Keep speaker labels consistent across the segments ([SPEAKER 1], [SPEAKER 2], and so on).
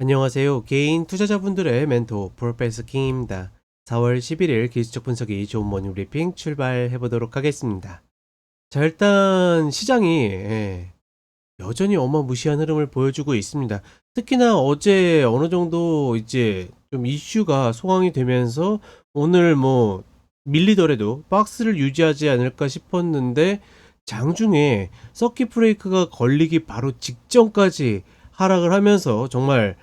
[SPEAKER 1] 안녕하세요. 개인 투자자분들의 멘토 프로페서 킹입니다. 4월 11일 기술적 분석이 좋은 모닝 브리핑 출발해 보도록 하겠습니다. 자, 일단 시장이 여전히 어마무시한 흐름을 보여주고 있습니다. 특히나 어제 어느 정도 이제 좀 이슈가 소강이 되면서 오늘 뭐 밀리더라도 박스를 유지하지 않을까 싶었는데 장중에 서킷 브레이크가 걸리기 바로 직전까지 하락을 하면서 정말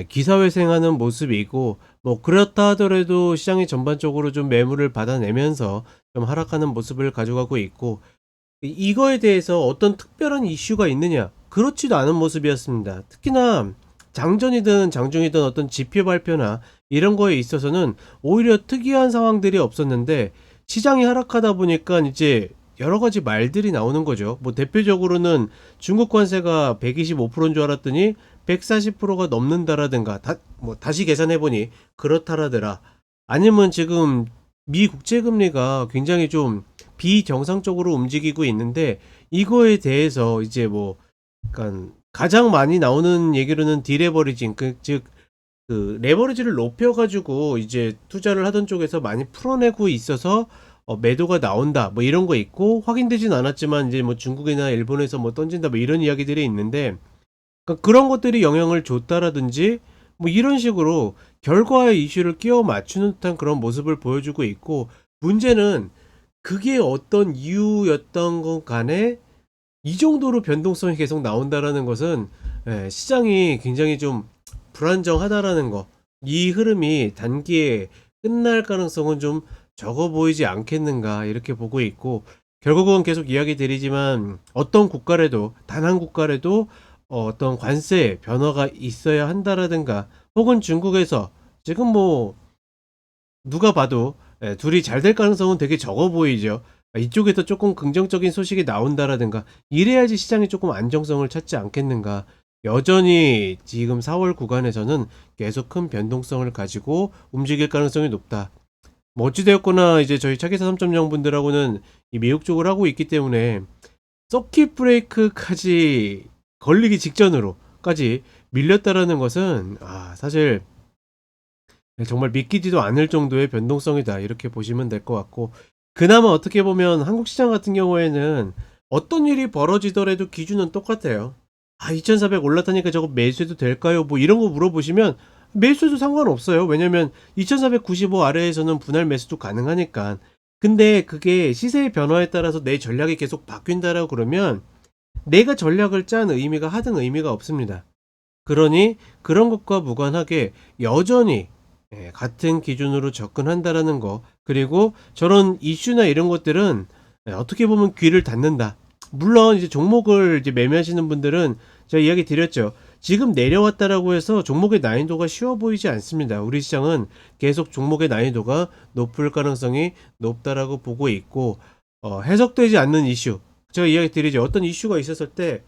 [SPEAKER 1] 기사회생하는 모습이고, 뭐 그렇다 하더라도 시장이 전반적으로 좀 매물을 받아내면서 좀 하락하는 모습을 가져가고 있고, 이거에 대해서 어떤 특별한 이슈가 있느냐? 그렇지도 않은 모습이었습니다. 특히나 장전이든 장중이든 어떤 지표 발표나 이런 거에 있어서는 오히려 특이한 상황들이 없었는데, 시장이 하락하다 보니까 이제 여러 가지 말들이 나오는 거죠. 뭐 대표적으로는 중국 관세가 125%인 줄 알았더니 140%가 넘는다라든가, 뭐 다시 계산해 보니 그렇다라더라. 아니면 지금 미 국채금리가 굉장히 좀 비정상적으로 움직이고 있는데, 이거에 대해서 이제 뭐 약간 가장 많이 나오는 얘기로는 디레버리징, 그 레버리지를 높여가지고 이제 투자를 하던 쪽에서 많이 풀어내고 있어서 매도가 나온다 뭐 이런 거 있고, 확인되진 않았지만 이제 뭐 중국이나 일본에서 뭐 던진다 뭐 이런 이야기들이 있는데, 그러니까 그런 것들이 영향을 줬다라든지 뭐 이런 식으로 결과의 이슈를 끼워 맞추는 듯한 그런 모습을 보여주고 있고, 문제는 그게 어떤 이유였던 것 간에 이 정도로 변동성이 계속 나온다라는 것은 시장이 굉장히 좀 불안정하다라는 거, 이 흐름이 단기에 끝날 가능성은 좀 적어 보이지 않겠는가 이렇게 보고 있고, 결국은 계속 이야기 드리지만 어떤 국가라도, 단 한 국가라도 어떤 관세 변화가 있어야 한다라든가, 혹은 중국에서 지금 뭐 누가 봐도 둘이 잘 될 가능성은 되게 적어 보이죠. 이쪽에서 조금 긍정적인 소식이 나온다라든가 이래야지 시장이 조금 안정성을 찾지 않겠는가. 여전히 지금 4월 구간에서는 계속 큰 변동성을 가지고 움직일 가능성이 높다. 뭐 어찌되었거나 이제 저희 차기사 3.0 분들하고는 이 미국 쪽을 하고 있기 때문에 서킷 브레이크까지 걸리기 직전으로까지 밀렸다라는 것은 사실 정말 믿기지도 않을 정도의 변동성이다 이렇게 보시면 될 것 같고, 그나마 어떻게 보면 한국 시장 같은 경우에는 어떤 일이 벌어지더라도 기준은 똑같아요. 2400 올랐다니까 저거 매수해도 될까요? 뭐 이런 거 물어보시면 매수해도 상관없어요. 왜냐면 2495 아래에서는 분할 매수도 가능하니까. 근데 그게 시세의 변화에 따라서 내 전략이 계속 바뀐다라고 그러면 내가 전략을 짠 의미가 하등 의미가 없습니다. 그러니 그런 것과 무관하게 여전히 같은 기준으로 접근한다라는 거, 그리고 저런 이슈나 이런 것들은 어떻게 보면 귀를 닫는다. 물론 이제 종목을 이제 매매하시는 분들은 제가 이야기 드렸죠. 지금 내려왔다라고 해서 종목의 난이도가 쉬워 보이지 않습니다. 우리 시장은 계속 종목의 난이도가 높을 가능성이 높다라고 보고 있고, 해석되지 않는 이슈, 제가 이야기 드리죠. 어떤 이슈가 있었을 때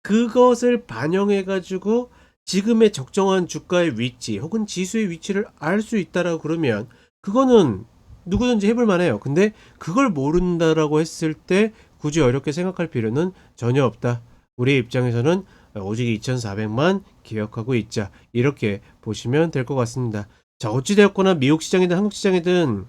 [SPEAKER 1] 그것을 반영해 가지고 지금의 적정한 주가의 위치 혹은 지수의 위치를 알 수 있다라고 그러면 그거는 누구든지 해볼 만해요. 근데 그걸 모른다라고 했을 때 굳이 어렵게 생각할 필요는 전혀 없다. 우리 입장에서는 오직 2400만 기억하고 있자, 이렇게 보시면 될 것 같습니다. 자, 어찌되었거나 미국 시장이든 한국 시장이든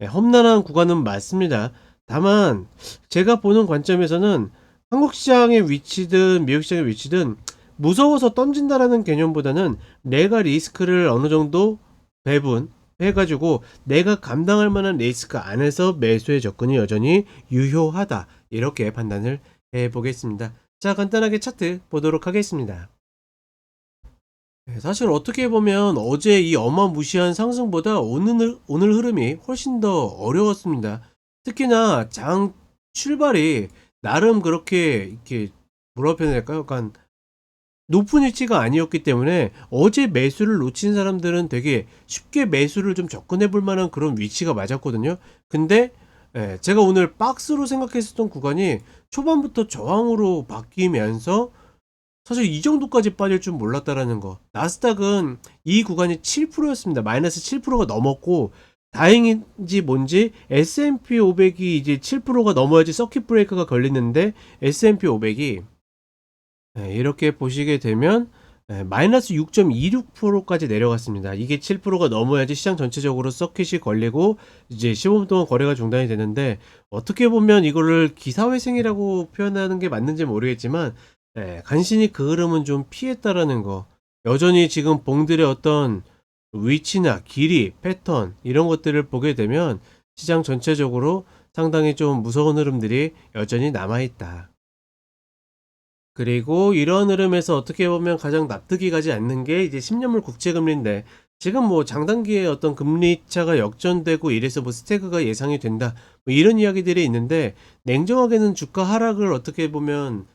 [SPEAKER 1] 험난한 구간은 맞습니다. 다만 제가 보는 관점에서는 한국 시장의 위치든 미국 시장의 위치든 무서워서 던진다라는 개념보다는 내가 리스크를 어느 정도 배분 해가지고 내가 감당할 만한 리스크 안에서 매수의 접근이 여전히 유효하다, 이렇게 판단을 해보겠습니다. 자, 간단하게 차트 보도록 하겠습니다. 사실 어떻게 보면 어제 이 어마무시한 상승보다 오늘 흐름이 훨씬 더 어려웠습니다. 특히나 장 출발이 나름 그렇게 이렇게 뭐라 표현해야 될까요? 약간 높은 위치가 아니었기 때문에 어제 매수를 놓친 사람들은 되게 쉽게 매수를 좀 접근해 볼 만한 그런 위치가 맞았거든요. 근데 제가 오늘 박스로 생각했었던 구간이 초반부터 저항으로 바뀌면서 사실 이 정도까지 빠질 줄 몰랐다라는 거. 나스닥은 이 구간이 7%였습니다. 마이너스 7%가 넘었고, 다행인지 뭔지 S&P 500이 이제 7%가 넘어야지 서킷 브레이크가 걸리는데 S&P 500이 이렇게 보시게 되면 마이너스 6.26%까지 내려갔습니다. 이게 7%가 넘어야지 시장 전체적으로 서킷이 걸리고 이제 15분 동안 거래가 중단이 되는데, 어떻게 보면 이거를 기사회생이라고 표현하는 게 맞는지 모르겠지만 간신히 그 흐름은 좀 피했다라는 거. 여전히 지금 봉들의 어떤 위치나 길이, 패턴 이런 것들을 보게 되면 시장 전체적으로 상당히 좀 무서운 흐름들이 여전히 남아있다. 그리고 이런 흐름에서 어떻게 보면 가장 납득이 가지 않는 게 이제 10년물 국채금리인데, 지금 뭐 장단기에 어떤 금리 차가 역전되고 이래서 뭐 스태그가 예상이 된다, 뭐 이런 이야기들이 있는데, 냉정하게는 주가 하락을 어떻게 보면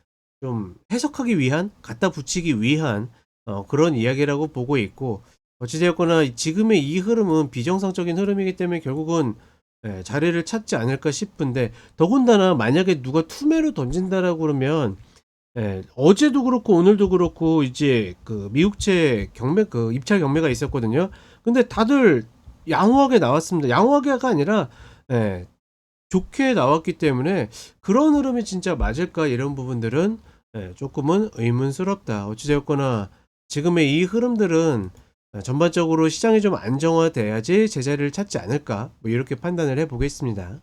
[SPEAKER 1] 좀 해석하기 위한, 갖다 붙이기 위한 그런 이야기라고 보고 있고, 어찌되었거나 지금의 이 흐름은 비정상적인 흐름이기 때문에 결국은 자리를 찾지 않을까 싶은데, 더군다나 만약에 누가 투매로 던진다라고 그러면 어제도 그렇고 오늘도 그렇고 이제 그 미국채 경매, 그 입찰 경매가 있었거든요. 근데 다들 양호하게 나왔습니다. 양호하게가 아니라 예, 좋게 나왔기 때문에 그런 흐름이 진짜 맞을까, 이런 부분들은 조금은 의문스럽다. 어찌되었거나 지금의 이 흐름들은 전반적으로 시장이 좀 안정화돼야지 제자리를 찾지 않을까, 뭐 이렇게 판단을 해 보겠습니다.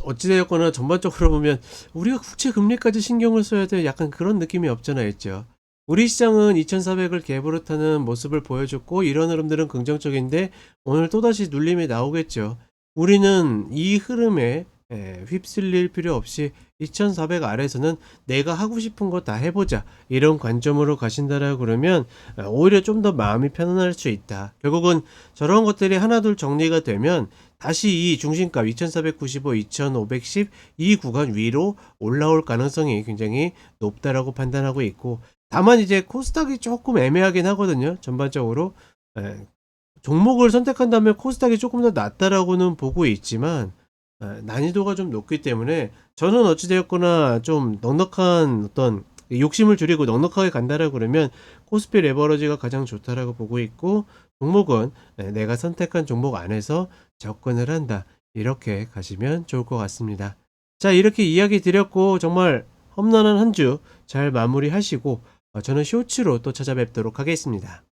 [SPEAKER 1] 어찌되었거나 전반적으로 보면 우리가 국채 금리까지 신경을 써야 돼, 약간 그런 느낌이 없잖아 있죠. 우리 시장은 2400을 개버릇하는 모습을 보여줬고, 이런 흐름들은 긍정적인데 오늘 또다시 눌림이 나오겠죠. 우리는 이 흐름에 휩쓸릴 필요 없이 2400 아래에서는 내가 하고 싶은 거 다 해보자, 이런 관점으로 가신다라고 그러면 오히려 좀 더 마음이 편안할 수 있다. 결국은 저런 것들이 하나둘 정리가 되면 다시 이 중심가 2495, 2510 이 구간 위로 올라올 가능성이 굉장히 높다라고 판단하고 있고, 다만 이제 코스닥이 조금 애매하긴 하거든요. 전반적으로 종목을 선택한다면 코스닥이 조금 더 낫다라고는 보고 있지만 난이도가 좀 높기 때문에 저는 어찌되었거나 좀 넉넉한 어떤 욕심을 줄이고 넉넉하게 간다라고 그러면 코스피 레버러지가 가장 좋다라고 보고 있고, 종목은 내가 선택한 종목 안에서 접근을 한다, 이렇게 가시면 좋을 것 같습니다. 자, 이렇게 이야기 드렸고 정말 험난한 한 주 잘 마무리하시고 저는 쇼츠로 또 찾아뵙도록 하겠습니다.